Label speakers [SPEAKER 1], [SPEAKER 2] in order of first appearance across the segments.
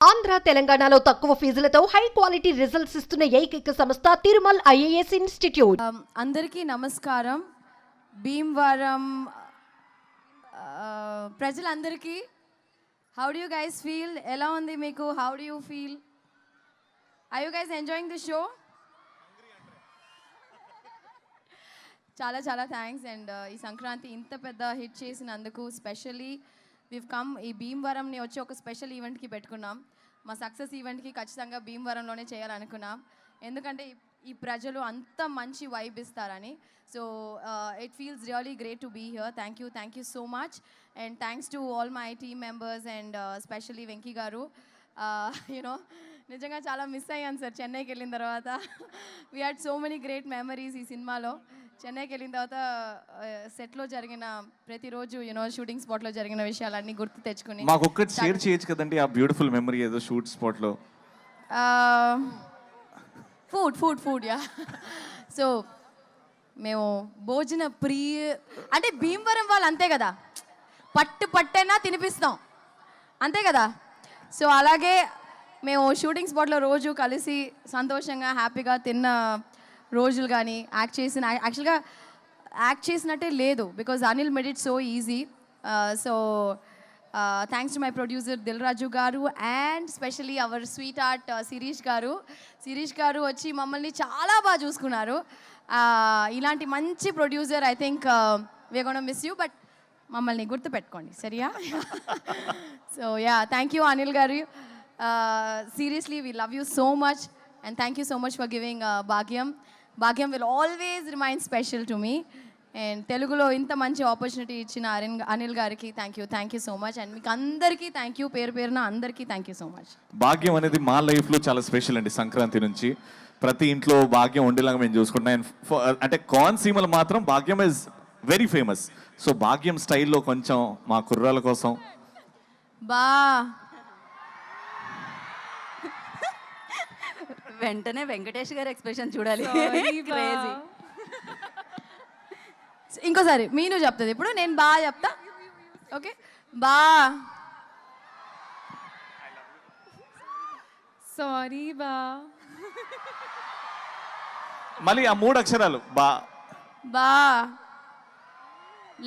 [SPEAKER 1] ఆంధ్ర తెలంగాణలో తక్కువ ఫీజులతో high quality results ఇస్తున్న ఏకైక సంస్థ తిరుమల్ ఐఏఎస్ ఇన్స్టిట్యూట్.
[SPEAKER 2] అందరికీ నమస్కారం. భీమవరం ప్రజలందరికీ how do you guys feel? ఎలా ఉంది మీకు? How do you feel? Are you guys enjoying the show? చాలా చాలా థ్యాంక్స్. అండ్ ఈ సంక్రాంతి ఇంత పెద్ద హిట్ చేసినందుకు స్పెషల్లీ వివ్ కమ్ ఈ భీమవరంని వచ్చి ఒక స్పెషల్ ఈవెంట్కి పెట్టుకున్నాం. మా సక్సెస్ ఈవెంట్కి ఖచ్చితంగా భీమవరంలోనే చేయాలనుకున్నాం, ఎందుకంటే ఈ ప్రజలు అంత మంచి వైబ్ ఇస్తారని. So it feels really great to be here. Thank you so much. And thanks to all my team members and specially Venky garu. You know నిజంగా చాలా మిస్ అయ్యాను సార్ చెన్నైకి వెళ్ళిన తర్వాత. We had so many great memories ఈ సినిమాలో. చెన్నైకి వెళ్ళిన తర్వాత సెట్లో జరిగిన ప్రతిరోజు షూటింగ్ స్పాట్లో జరిగిన విషయాలన్నీ గుర్తు తెచ్చుకుని
[SPEAKER 3] మాకు ఒక్కటి షేర్ చేయొచ్చు కదండి ఆ బ్యూటిఫుల్ మెమరీ ఏదో షూట్ స్పాట్లో.
[SPEAKER 2] Food yeah. సో మేము భోజన అంటే భీమవరం వాళ్ళు అంతే కదా, పట్టైనా తినిపిస్తాం అంతే కదా. సో అలాగే మేము షూటింగ్ స్పాట్లో రోజు కలిసి సంతోషంగా హ్యాపీగా తిన్న రోజులు కానీ యాక్చువల్గా యాక్ట్ చేసినట్టే లేదు, because Anil made it so easy. So thanks to my producer Dil Raju గారు and specially our sweetheart Shirish గారు వచ్చి మమ్మల్ని చాలా బాగా చూసుకున్నారు. ఇలాంటి మంచి producer I think we're gonna miss you, but మమ్మల్ని గుర్తుపెట్టుకోండి సరియా. So yeah, thank you Anil గారు. Seriously we love you so much and thank you so much for giving Bhagyam will always remain special to me. And Telugulo inta manchi opportunity ichina Anil gariki thank you so much. And meeku andariki thank you, పేరున అందరికీ thank you so much.
[SPEAKER 3] భాగ్యం అనేది మా లైఫ్లో చాలా special అండి. సంక్రాంతి నుంచి ప్రతి ఇంట్లో భాగ్యం ఉండేలాగా మేము చూసుకుంటాం. అంటే కోనసీమలో మాత్రం భాగ్యం ఇస్ వెరీ ఫేమస్. సో భాగ్యం స్టైల్లో కొంచెం మా కుర్రాల కోసం
[SPEAKER 4] వెంటనే వెంకటేష్ గారి ఎక్స్ప్రెషన్ చూడాలి.
[SPEAKER 2] ఇంకోసారి మీను చెప్తుంది, ఇప్పుడు నేను చెప్తా. ఓకే,
[SPEAKER 5] సారీ
[SPEAKER 3] మళ్ళీ ఆ 3 అక్షరాలు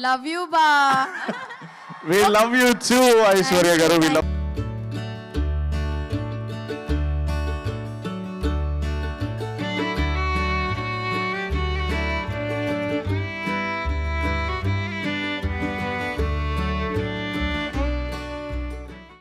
[SPEAKER 2] love you
[SPEAKER 3] we love you too Aishwarya గారు.